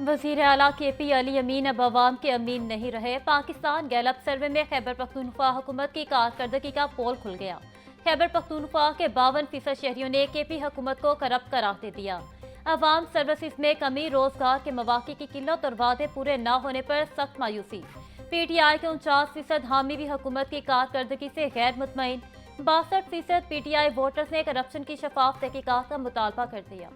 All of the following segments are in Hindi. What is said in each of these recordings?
वज़ीर आला KP अली अमीन अब अवाम के अमीन नहीं रहे। पाकिस्तान गैलप सर्वे में खैबर पख्तूनख्वा हुकूमत की कारकर्दगी का पोल खुल गया। खैबर पख्तूनख्वा के 52% शहरियों ने KP हुकूमत को करप्ट करार दे दिया। अवाम सर्विसेज में कमी, रोजगार के मौके की किल्लत और वादे पूरे न होने पर सख्त मायूसी। PTI के 49% हामी भी हुकूमत की कारकर्दगी से गैर मुतमईन। 62% PTI वोटर्स ने करप्शन की शफाफ तहकीकात का मुतालबा कर दिया।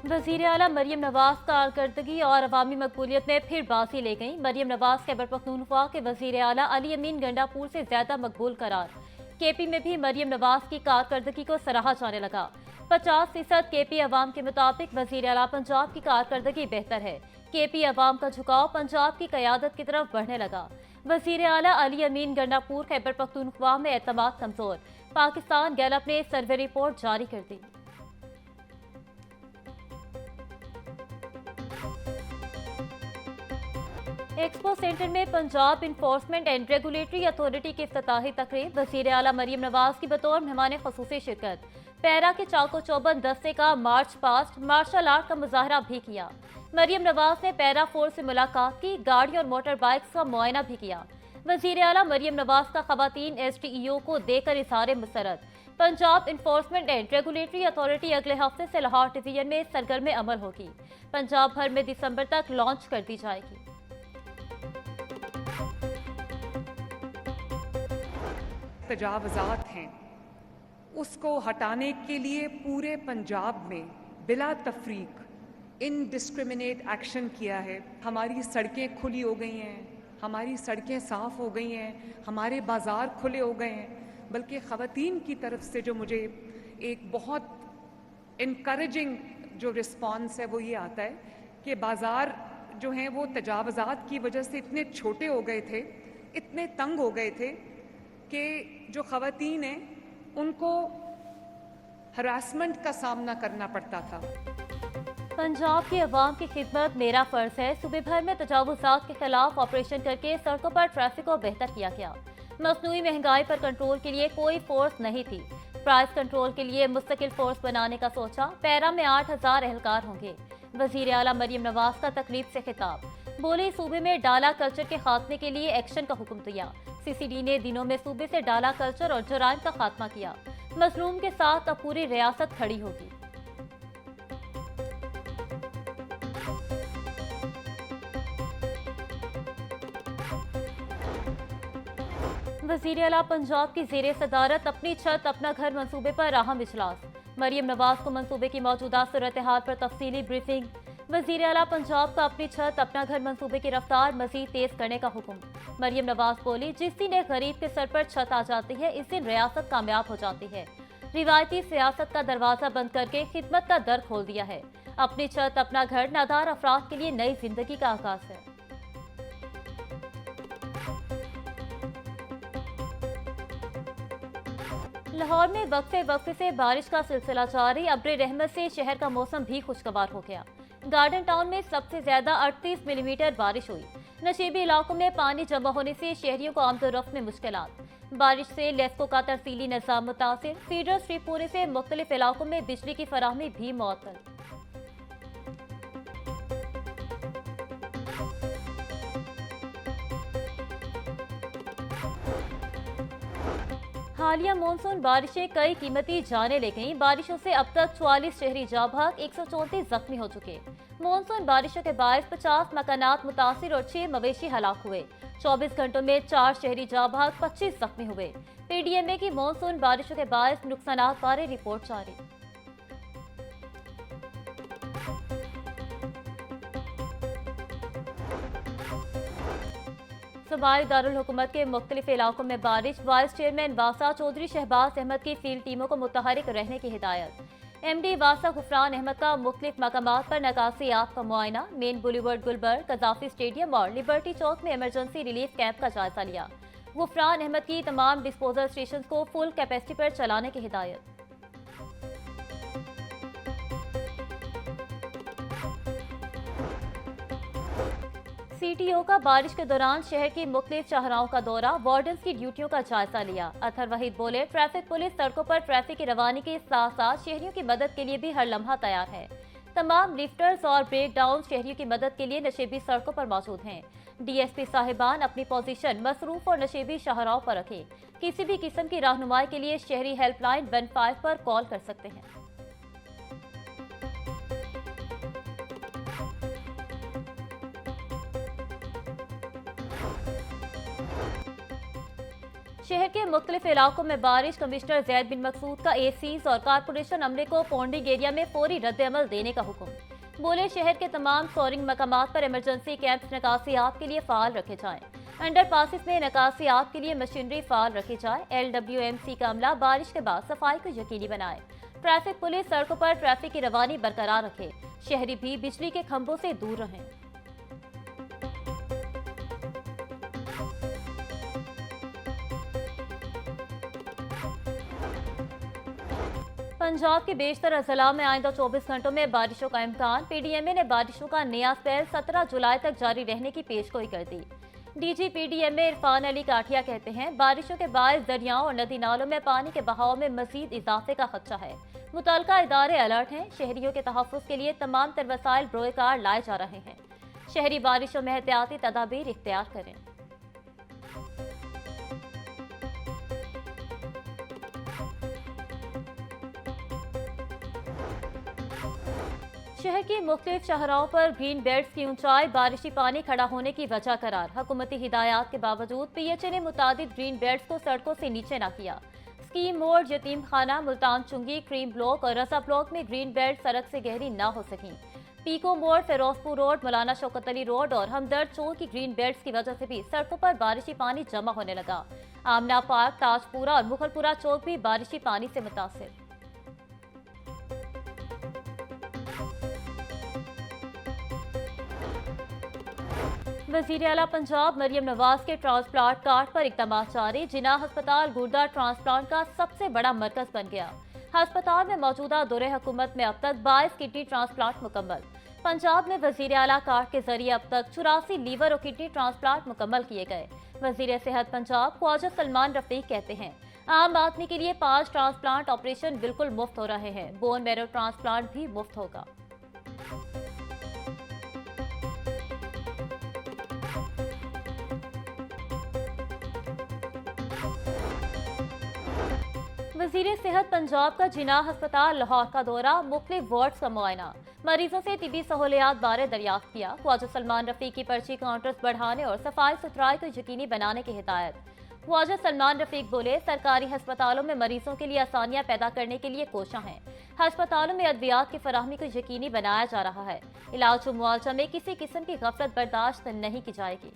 वज़ीर आला मरियम नवाज कारकर्दगी और अवामी मकबूलियत में फिर बाजी ले गईं। मरियम नवाज खैबर पख्तूनख्वा के वज़ीर आला अली अमीन गंडापुर से ज्यादा मकबूल करार। KP में भी मरियम नवाज की कारकर्दगी को सराहा जाने लगा। 50% KP अवाम के मुताबिक वज़ीर आला पंजाब की कारकर्दगी बेहतर है। KP अवाम का झुकाव पंजाब की क़यादत की तरफ बढ़ने लगा। वज़ीर आला अली अमीन गंडापुर खैबर पख्तूनख्वा में एतमाद कमजोर। पाकिस्तान गैलप ने सर्वे रिपोर्ट जारी कर दी। एक्सपो सेंटर में Punjab enforcement and regulatory authority की इफ्तिताही तकरीब। वज़ीर आला मरियम नवाज की बतौर मेहमान ख़ुसूसी शिरकत। पैरा के चाको चौबंद दस्ते का मार्च पास्ट मार्शल आर्ट का मुजाहरा भी किया। मरियम नवाज ने पैरा फोर्स से मुलाकात की, गाड़ी और मोटर बाइक्स का मुआयना भी किया। वज़ीर आला मरियम नवाज का खवातीन STEO को देकर Izhar Masarrat. Punjab enforcement and regulatory authority अगले हफ्ते से लाहौर डिवीजन में सरगर्म अमल होगी। पंजाब भर में दिसंबर तक लॉन्च कर दी जाएगी। तजावज़ात हैं, उसको हटाने के लिए पूरे पंजाब में बिला तफरीक इनडिस्क्रिमिनेट एक्शन किया है। हमारी सड़कें खुली हो गई हैं, हमारी सड़कें साफ़ हो गई हैं, हमारे बाज़ार खुले हो गए हैं। बल्कि ख़वातीन की तरफ से जो मुझे एक बहुत इनकरेजिंग जो रिस्पॉन्स है वो ये आता है कि बाज़ार जो हैं वो तजावज़ात की वजह से इतने छोटे हो गए थे, इतने तंग हो गए थे कि जो ख़वातीन हैं उनको हरासमेंट का सामना करना पड़ता था। पंजाब की अवाम की खिदमत मेरा फ़र्ज है। सूबे भर में तजावुज़ात के खिलाफ ऑपरेशन करके सड़कों पर ट्रैफिक को बेहतर किया गया। मसनूई महंगाई पर कंट्रोल के लिए कोई फोर्स नहीं थी। प्राइस कंट्रोल के लिए मुस्तकिल फोर्स बनाने का सोचा। पैरा में 8000 एहलकार होंगे। वज़ीर आला मरियम नवाज का तकरीब से खिताब। बोले, सूबे में डाला कल्चर के खात्मे के लिए एक्शन का हुक्म दिया। CCD ने दिनों में सूबे से डाला कल्चर और जराइम का खात्मा किया। मजलूम के साथ अब पूरी रियासत खड़ी होगी। वज़ीर आला पंजाब की ज़ेरे सदारत अपनी छत अपना घर मंसूबे पर अहम इजलास। मरियम नवाज को मंसूबे की मौजूदा सूरत हाल पर तफसीली ब्रीफिंग। वज़ीर आला पंजाब का अपनी छत अपना घर मंसूबे की रफ्तार मजीद तेज करने का हुक्म। मरियम नवाज बोली, जिस दिन एक गरीब के सर पर छत आ जाती है इस दिन रियासत कामयाब हो जाती है। रिवायती सियासत का दरवाजा बंद करके खिदमत का दर खोल दिया है। अपनी छत अपना घर नादार अफराद के लिए नई जिंदगी का आगाज है। लाहौर में वक्फे से बारिश का सिलसिला जारी। अब्र रहमत से शहर का मौसम भी खुशगवार हो गया। गार्डन टाउन में सबसे ज्यादा 38 मिलीमीटर बारिश हुई। नशीबी इलाकों में पानी जमा होने से शहरियों को आमदोरफ्त में मुश्किलात। बारिश से लेस्को का तरसीली निज़ाम मुतासिर। फीडर स्ट्रिप होने से मुख्तलिफ इलाकों में बिजली की फराहमी भी मुअत्तल। हालिया मानसून बारिशें कई कीमती जाने ले गईं। बारिशों से अब तक 44 शहरी जाँ भाग, 134 जख्मी हो चुके। मानसून बारिशों के बायस 50 मकानात मुतासिर और 6 मवेशी हलाक हुए। 24 घंटों में 4 शहरी जाँ भाग, 25 जख्मी हुए। PDMA की मानसून बारिशों के बायस नुकसानात बारे रिपोर्ट जारी। सूबाई दारुल हुकूमत के मुख्तलिफ इलाकों में बारिश। वाइस चेयरमैन वासा चौधरी शहबाज अहमद की फील्ड टीमों को मुतहरिक रहने की हिदायत। MD वासा गुफरान अहमद का मुख्तलिफ मकामात पर नकासियात का मुआयना। Main boulevard Gulberg, Gaddafi stadium और लिबर्टी चौक में इमरजेंसी रिलीफ कैंप का जायजा लिया। गुफरान अहमद की तमाम डिस्पोजल स्टेशन को फुल कैपेसिटी पर चलाने की हिदायत। सीटीओ का बारिश के दौरान शहर की मुख्तलिफ शाहराओं का दौरा, वार्डन्स की ड्यूटियों का जायजा लिया। अतहर वहीद बोले, ट्रैफिक पुलिस सड़कों पर ट्रैफिक की रवानी के साथ साथ शहरियों की मदद के लिए भी हर लम्हा तैयार है। तमाम लिफ्टर्स और ब्रेक डाउन शहरियों की मदद के लिए नशेबी सड़कों पर मौजूद हैं। डीएसपी साहिबान अपनी पोजीशन मसरूफ और नशेबी शाहराओं पर रखें। किसी भी किस्म की रहनुमाई के लिए शहरी हेल्पलाइन 15 पर कॉल कर सकते हैं। शहर के मुख्तलिफ इलाकों में बारिश, कमिश्नर जैद बिन मकसूद का एसीज और कारपोरेशन अमले को पौंडिंग एरिया में फौरी रद्द-ए-अमल देने का हुक्म। बोले, शहर के तमाम सोरिंग मकामात पर इमरजेंसी कैंप्स निकासियात के लिए फाल रखे जाएं। अंडर पासिस में निकासियात के लिए मशीनरी फाल रखी जाए। LWMC का अमला बारिश के बाद सफाई को यकीनी बनाए। ट्रैफिक पुलिस सड़कों पर ट्रैफिक की रवानी बरकरार रखे। शहरी भी बिजली के खंभों से दूर रहें। पंजाब के बेशतर अजला में आइंदा 24 घंटों में बारिशों का इम्कान। PDMA ने बारिशों का नया स्पेल 17 जुलाई तक जारी रहने की पेशगोई कर दी। DG PDMA इरफान अली काठिया कहते हैं, बारिशों के बायस दरियाओं और नदी नालों में पानी के बहाव में मजीद इजाफे का खदशा है। मुतल्लिका इदारे अलर्ट हैं। शहरियों के तहफ़्फ़ुज़ के लिए तमाम तर वसाइल बरोकार लाए जा रहे हैं। शहरी बारिशों में एहतियाती तदाबीर इख्तियार करें। शहर की मुख्तलिफ शाहराओं पर ग्रीन बेल्ट्स की ऊंचाई बारिशी पानी खड़ा होने की वजह करार। हुकूमती हिदायत के बावजूद PHA ने मुतादिद ग्रीन बेल्ट्स को सड़कों से नीचे न किया। स्कीम मोड़, यतीम खाना, मुल्तान चुंगी, क्रीम ब्लॉक और रजा ब्लॉक में ग्रीन बेल्ट सड़क से गहरी न हो सकी। पीको मोड़, फिरोजपुर रोड, मौलाना शौकत अली रोड और हमदर्द चौक की ग्रीन बेल्ट्स की वजह से भी सड़कों पर बारिशी पानी जमा होने लगा। आमना पार्क, ताजपुरा और मुगलपुरा चौक भी बारिशी पानी से मुतासिर। वज़ीर आला पंजाब मरियम नवाज के ट्रांसप्लांट कार्ड पर इक़दामात जारी। जिना हस्पताल गुर्दा ट्रांसप्लांट का सबसे बड़ा मरकज बन गया। हस्पताल में मौजूदा दौरे हुकूमत में अब तक 22 किडनी ट्रांसप्लांट मुकम्मल। पंजाब में वज़ीर आला कार्ड के जरिए अब तक 84 लीवर और किडनी ट्रांसप्लांट मुकम्मल किए गए। वज़ीर सेहत पंजाब ख्वाजा सलमान रफीक कहते हैं, आम आदमी के लिए 5 ट्रांसप्लांट ऑपरेशन बिल्कुल मुफ्त हो रहे हैं। बोन मैरो ट्रांसप्लांट भी मुफ्त होगा। वज़ीर सेहत पंजाब का जिना हस्पताल लाहौर का दौरा, मुख्तलिफ वार्ड्स का मुआयना, मरीजों से तिबी सहूलियात बारे दरियाफ्त किया। ख्वाजा सलमान रफीक की पर्ची काउंटर्स बढ़ाने और सफाई सुथराई को यकीनी बनाने की हिदायत। ख्वाजा सलमान रफीक बोले, सरकारी अस्पतालों में मरीजों के लिए आसानियां पैदा करने के लिए कोशिश हैं। अस्पतालों में अद्वियात की फराहमी को यकीनी बनाया जा रहा है। इलाज और मुआवजा में किसी किस्म की गफलत बर्दाश्त नहीं की जाएगी।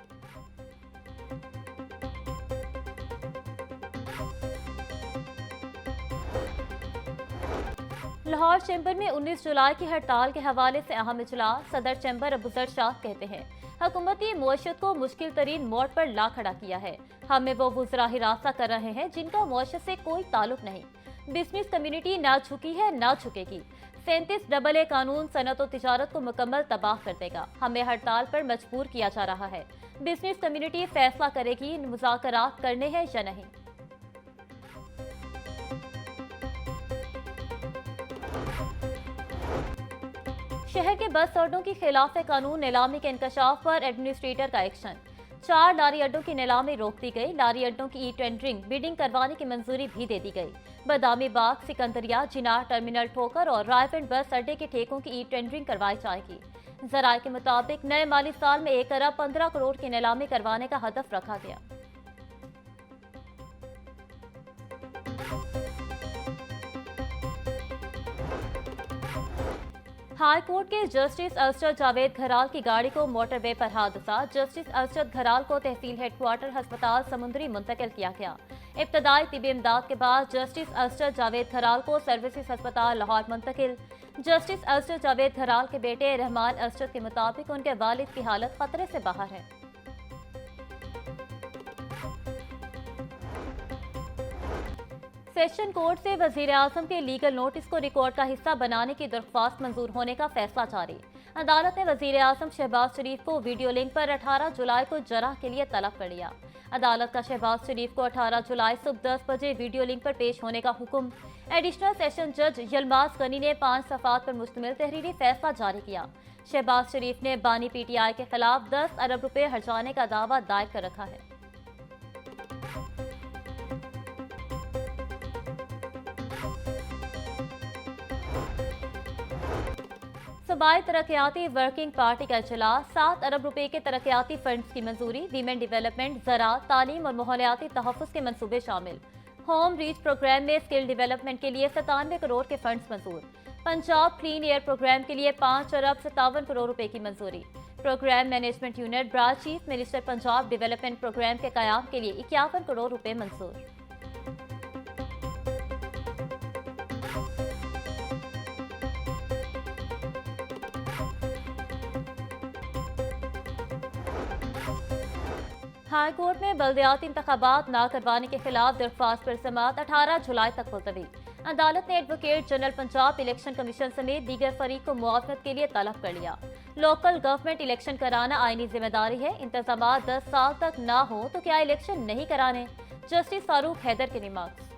लाहौर चैम्बर में 19 जुलाई की हड़ताल के हवाले से अहम इजलास। सदर चैम्बर अबूजर शाह कहते हैं, हुकूमती मुआशत को मुश्किल तरीन मोड़ पर ला खड़ा किया है। हमें वो वुज़रा हिरासा कर रहे हैं जिनका मुआशत से कोई ताल्लुक नहीं। बिजनेस कम्युनिटी ना झुकी है, ना झुकेगी। 37AA कानून सनत और तिजारत को मुकम्मल तबाह कर देगा। हमें हड़ताल पर मजबूर किया जा रहा है। बिजनेस कम्युनिटी फैसला करेगी मुज़ाकरात करने हैं या नहीं। शहर के बस अड्डों की खिलाफ कानून नीलामी के इंकशाफ पर एडमिनिस्ट्रेटर का एक्शन। 4 लारी अड्डों की नीलामी रोक दी गई। लारी अड्डों की टेंडरिंग बिडिंग करवाने की मंजूरी भी दे दी गई। बदामी बाग, सिकंदरिया, जिनार टर्मिनल ठोकर और रायफेंड बस अड्डे के ठेकों की टेंडरिंग करवाई जाएगी। जराये के मुताबिक नए माली साल में 1 अरब 15 करोड़ की नीलामी करवाने का हदफ रखा गया। हाई कोर्ट के जस्टिस अरशद जावेद घराल की गाड़ी को मोटरवे पर हादसा। जस्टिस अरशद घराल को तहसील हेडक्वार्टर अस्पताल समुंदरी मुंतकिल किया गया। इब्तदाई तिबी इमदाद के बाद जस्टिस अरशद जावेद घराल को सर्विसेज अस्पताल लाहौर मुंतकिल। जस्टिस अरशद जावेद घराल के बेटे रहमान अरशद के मुताबिक उनके वालिद की हालत खतरे से बाहर है। प्रोफेशन कोर्ट से वजीर आजम के लीगल नोटिस को रिकॉर्ड का हिस्सा बनाने की दरख्वास्त मंजूर होने का फैसला जारी। अदालत ने वजीर आजम शहबाज शरीफ को वीडियो लिंक पर 18 जुलाई को जरा के लिए तलब कर लिया। अदालत का शहबाज शरीफ को 18 जुलाई सुबह 10 बजे वीडियो लिंक पर पेश होने का हुक्म। एडिशनल सेशन जज यलमाज गनी ने 5 सफ़ात पर मुश्तमिल तहरीरी फैसला जारी किया। शहबाज शरीफ ने बानी PTI के खिलाफ 10 अरब रुपए हर्जाने का दावा दायर कर रखा है। सूबाई तरक्याती वर्किंग पार्टी का इजलास, 7 अरब रुपए के तरक्याती फंड्स की मंजूरी, वीमेन डेवलपमेंट, ज़राअत, तालीम और माहौलियाती तहफ़्फ़ुज़ के मंसूबे शामिल। होम रीच प्रोग्राम में स्किल डेवलपमेंट के लिए 97 करोड़ के फंड्स मंजूर। पंजाब क्लीन एयर प्रोग्राम के लिए 5 अरब 57 करोड़ रुपए की मंजूरी। Programme management unit branch chief minister Punjab development programme के कयाम के लिए 51 करोड़ रुपए मंजूर। हाई कोर्ट में बल्दियाती इंतखाबात न करवाने के खिलाफ दरख्वास्त पर समाअत 18 जुलाई तक मुलतवी। अदालत ने advocate general Punjab election commission समेत दीगर फरीक को मुआवनत के लिए तलब कर लिया। लोकल गवर्नमेंट इलेक्शन कराना आईनी जिम्मेदारी है, इंतजाम 10 साल तक ना हो तो क्या इलेक्शन नहीं कराने? जस्टिस फारूक हैदर के रिमार्क्स।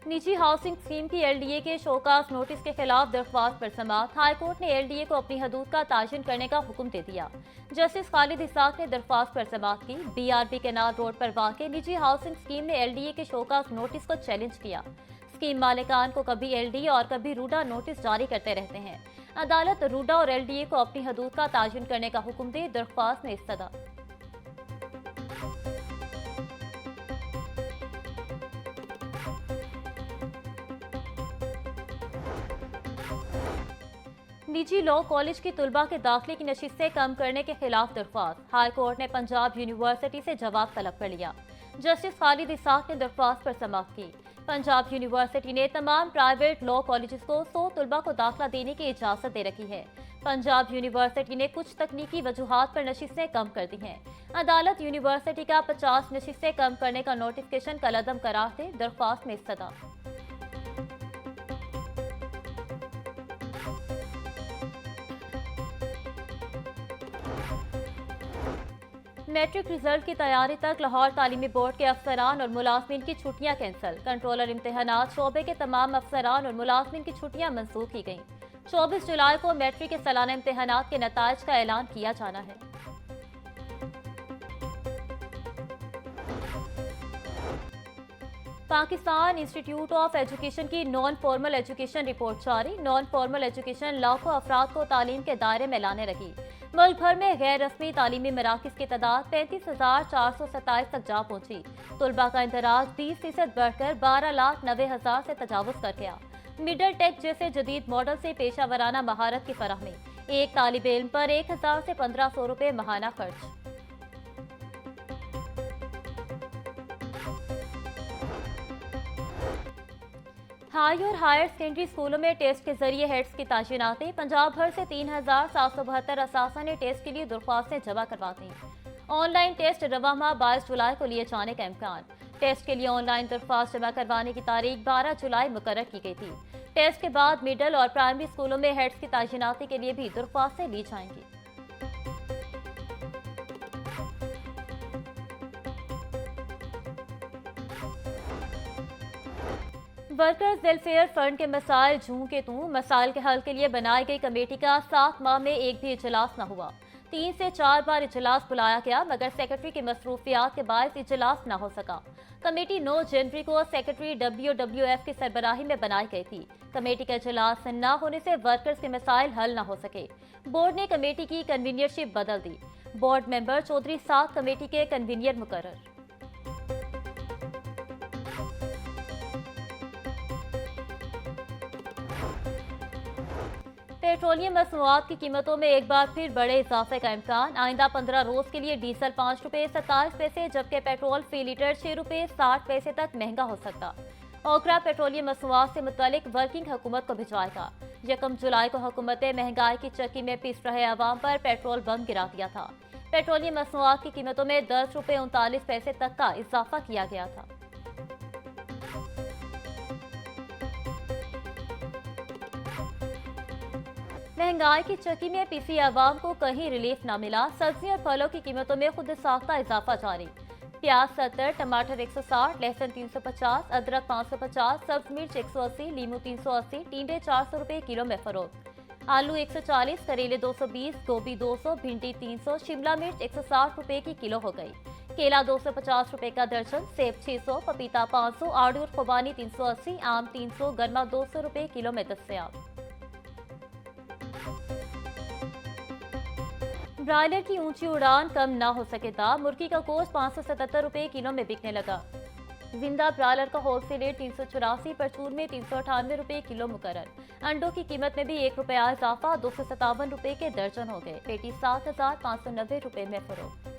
निजी हाउसिंग स्कीम की LDA के शोकास नोटिस के खिलाफ दरख्वास्त पर समाअत। हाई कोर्ट ने LDA को अपनी हदूद का तायन करने का हुक्म दे दिया। जस्टिस खालिद इसाक ने दरख्वास्त पर समाअत की। BRB कैनाल रोड पर वाक़ निजी हाउसिंग स्कीम ने LDA के शोकास नोटिस को चैलेंज किया। स्कीम मालिकान को कभी LDA और कभी रूडा नोटिस जारी करते रहते हैं। अदालत रूडा और LDA को अपनी हदूद का तायन करने का हुक्म दे, दरख्वास्त में इस्तदा। निजी लॉ कॉलेज की तुलबा के दाखिले की नशिस्तें कम करने के खिलाफ दरख्वास्त। हाई कोर्ट ने पंजाब यूनिवर्सिटी से जवाब तलब कर लिया। जस्टिस खालिद इसाक ने दरख्वास्त पर समाअत की। पंजाब यूनिवर्सिटी ने तमाम प्राइवेट लॉ कॉलेजेस को 100 तुलबा को दाखिला देने की इजाजत दे रखी है। पंजाब यूनिवर्सिटी ने कुछ तकनीकी वजूहात पर नशिस्तें कम कर दी हैं। अदालत यूनिवर्सिटी का 50 नशिस्तें कम करने का नोटिफिकेशन कलअदम करार दे, दरख्वास्त में इस्तदा। मैट्रिक रिजल्ट की तैयारी तक लाहौर तालीमी बोर्ड के अफसरान और मुलाजमीन की छुट्टियां कैंसिल। कंट्रोलर इम्तिहानात शोबे के तमाम अफसरान और मुलाजमीन की छुट्टियां मंसूख की गईं। 24 जुलाई को मैट्रिक के सालाना इम्तिहानात के नताइज का ऐलान किया जाना है। पाकिस्तान इंस्टीट्यूट ऑफ एजुकेशन की नॉन फॉर्मल एजुकेशन रिपोर्ट जारी। नॉन फॉर्मल एजुकेशन लाखों अफराद को तालीम के दायरे में लाने लगी। मुल्क भर में गैर रस्मी तालीमी मराकज़ की तादाद 35,427 तक जा पहुंची। तुलबा का इंदराज 20% बढ़कर 12,90,000 से तजावुज़ कर गया। मिडल टेक जैसे जदीद मॉडल से पेशा वराना महारत की फराहमी। एक तालिब इल्म पर 1,000 से 1,500 रुपये माहाना खर्च। हाई और हायर सेकेंडरी स्कूलों में टेस्ट के जरिए हेड्स की तायीनातें। पंजाब भर से 3,772 असासा ने टेस्ट के लिए दरख्वास्तें जमा करवा दी। ऑनलाइन टेस्ट रवा माह 22 जुलाई को लिए जाने का इम्कान। टेस्ट के लिए ऑनलाइन दरख्वास्त जमा करवाने की तारीख 12 जुलाई मुकर्रर की गई थी। टेस्ट के बाद मिडल और प्राइमरी स्कूलों में हेड्स की तायीनाती के लिए भी दरख्वास्तें ली जाएंगी। वर्कर्स वेलफेयर फंड के मसाइल जूं के तूं। मसाइल के हल के लिए बनाई गई कमेटी का 7 माह में एक भी इजलास न हुआ। 3 से 4 बार इजलास बुलाया गया मगर सेक्रेटरी की मसरूफियात के बायस इजलास न हो सका। कमेटी 9 जनवरी को सेक्रेटरी WWF की सरबराही में बनाई गई थी। कमेटी का इजलास न होने से वर्कर्स के मसाइल हल न हो सके। बोर्ड ने कमेटी की कन्वीनियरशिप बदल दी। बोर्ड मेंबर चौधरी साद कमेटी के कन्वीनियर मुकर्रर। पेट्रोलियम मसनूआत की कीमतों में एक बार फिर बड़े इजाफे का इम्कान। आइंदा 15 रोज के लिए डीजल 5 रुपये 27 पैसे जबकि पेट्रोल फी लीटर 6 रुपये 60 पैसे तक महंगा हो सकता। ओकरा पेट्रोलियम मसनूआत से मुतल्लिक वर्किंग हुकूमत को भिजवाएगा। 1 जुलाई को हुकूमत ने महंगाई की चक्की में पिस रहे अवाम पर पेट्रोल बम गिरा दिया था। पेट्रोलियम मसनूआत की कीमतों में 10 रुपये 39 पैसे तक का इजाफा किया गया था। महंगाई की चक्की में पिसी अवाम को कहीं रिलीफ न मिला। सब्जी और फलों की कीमतों में खुद साख्ता इजाफा जारी। प्याज 70, टमाटर 160, लहसुन 350, अदरक 550, सब्ज मिर्च 180, लीमू 380, टींडे 400 रुपए किलो में फरोख्त। आलू 140, करेले 220, गोभी 200, भिंडी 300, शिमला मिर्च 160 रुपए की किलो हो गई। केला 250 रुपए का दर्जन, सेब 600, पपीता 500, आड़ू और खुबानी 380, आम 300, गरमा 200 रुपए किलो में दस्तयाब। ब्रायलर की ऊंची उड़ान कम ना हो सकेगा। मुर्गी का गोश्त 577 रुपए किलो में बिकने लगा। जिंदा ब्रायलर का होलसेल रेट 384, परचून में 398 रुपए किलो मुकर्रर। अंडों की कीमत में भी 1 रुपया इजाफा, 257 रुपए के दर्जन हो गए। पेटी 7,590 रुपए में फरोख्त।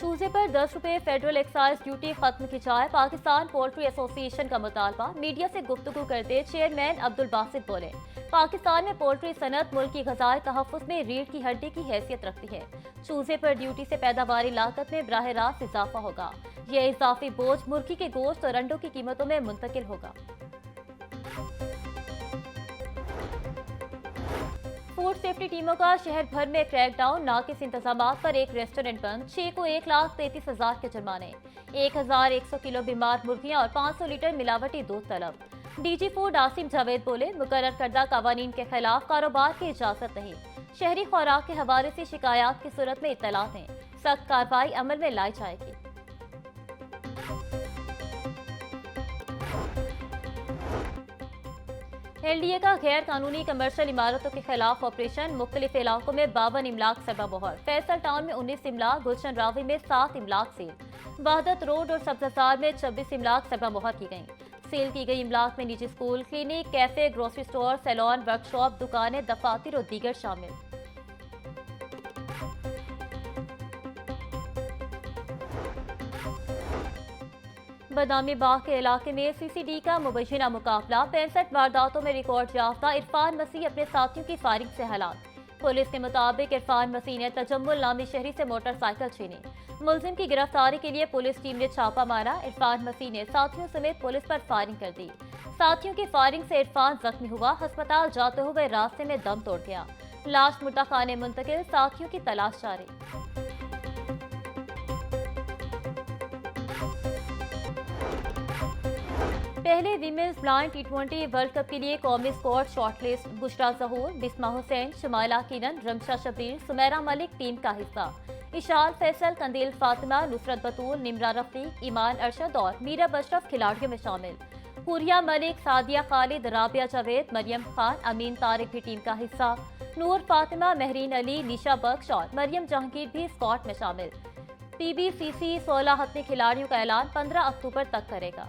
चूजे पर 10 रुपए फेडरल एक्साइज ड्यूटी खत्म की जाए। पाकिस्तान पोल्ट्री एसोसिएशन का मुतालबा। मीडिया से गुफ्तगू करते चेयरमैन अब्दुल बासित बोले, पाकिस्तान में पोल्ट्री सनत मुल्क की ग़ज़ाई तहफ़्फ़ुज़ में रीढ़ की हड्डी की हैसियत रखती है। चूजे पर ड्यूटी से पैदावारी लागत में बराह रास्त इजाफा होगा। यह इजाफी बोझ मुर्गी के गोश्त और अंडों की कीमतों में मुंतकिल होगा। फूड सेफ्टी टीमों का शहर भर में क्रैकडाउन। नाकिस इंतजामात पर एक रेस्टोरेंट बंद। 6 को 1,33,000 के जुर्माने। 1,100 किलो बीमार मुर्गियां और 500 लीटर मिलावटी दूध तलब। डीजी फूड आसिम जावेद बोले, मुकर्रर करदा कवानीन के खिलाफ कारोबार की इजाजत नहीं। शहरी खुराक के हवाले से शिकायत की सूरत में इत्तलात हैं। सख्त कार्रवाई अमल में लाई जाएगी। LDA का गैर कानूनी कमर्शियल इमारतों के खिलाफ ऑपरेशन। मुख्तलिफ इलाकों में 52 इमलाक सबा मोहर। फैसल टाउन में 19 इमलाक, गुलशन रावी में 7 इमलाक सील। वहदत रोड और सब्ज़ाजार में 26 इमलाक सबा मोहर की गईं। सील की गई इमलाक में निजी school, clinic, cafe, grocery store, saloon, workshop, दुकानें, दफातर और दीगर शामिल। बदामी बाग के इलाके में CCD का मुबैना मुकाबला। 65 वारदातों में रिकॉर्ड याफ्ता इरफान मसीह अपने साथियों की फायरिंग से हलाक। पुलिस के मुताबिक इरफान मसीह ने तजम्मुल नामी शहरी से मोटरसाइकिल छीनी। मुलजिम की गिरफ्तारी के लिए पुलिस टीम ने छापा मारा। इरफान मसीह ने साथियों समेत पुलिस पर फायरिंग कर दी। साथियों की फायरिंग से इरफान जख्मी हुआ। अस्पताल जाते हुए रास्ते में दम तोड़ गया। लाश मुर्दा खाने मुंतकिल। साथियों की तलाश जारी। पहले women's blind T20 world cup के लिए कौमी स्क्वाड शॉर्टलिस्ट। बुशरा जहूर, बिस्मा हुसैन, शमाइला किरण, रमशा शबीर, सुमेरा मलिक टीम का हिस्सा। इशाल फैसल, कंदील फातिमा, नुसरत बतूल, निमरा रफीक, ईमान अरशद और मीरा बशरफ खिलाड़ियों में शामिल। हुरिया मलिक, सादिया खालिद, राबिया जावेद, मरियम खान, अमीन तारिक भी टीम का हिस्सा। नूर फातिमा, महरीन अली, निशा बख्श और मरियम जहांगीर भी स्क्वाड में शामिल। PBCC 16 हतमी खिलाड़ियों का ऐलान 15 अक्टूबर तक करेगा।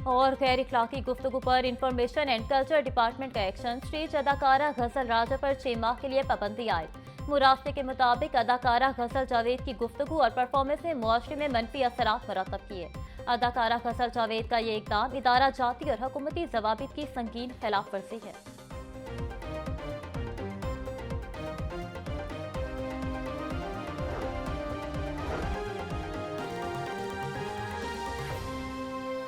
और गैर इखलाकी गुफ्तगू पर इंफॉर्मेशन एंड कल्चर डिपार्टमेंट का एक्शन। स्टेज अदाकारा गजल राजा पर 6 माह के लिए पाबंदी आयद। मुरास्ते के मुताबिक अदाकारा गजल जावेद की गुफ्तगू और परफॉर्मेंस ने मुआशरे में मनफी असरात मरतब किए। अदाकारा गजल जावेद का ये इकदाम इदारा जाती और हुकूमती जवाबित की संगीन खिलाफ वर्जी है।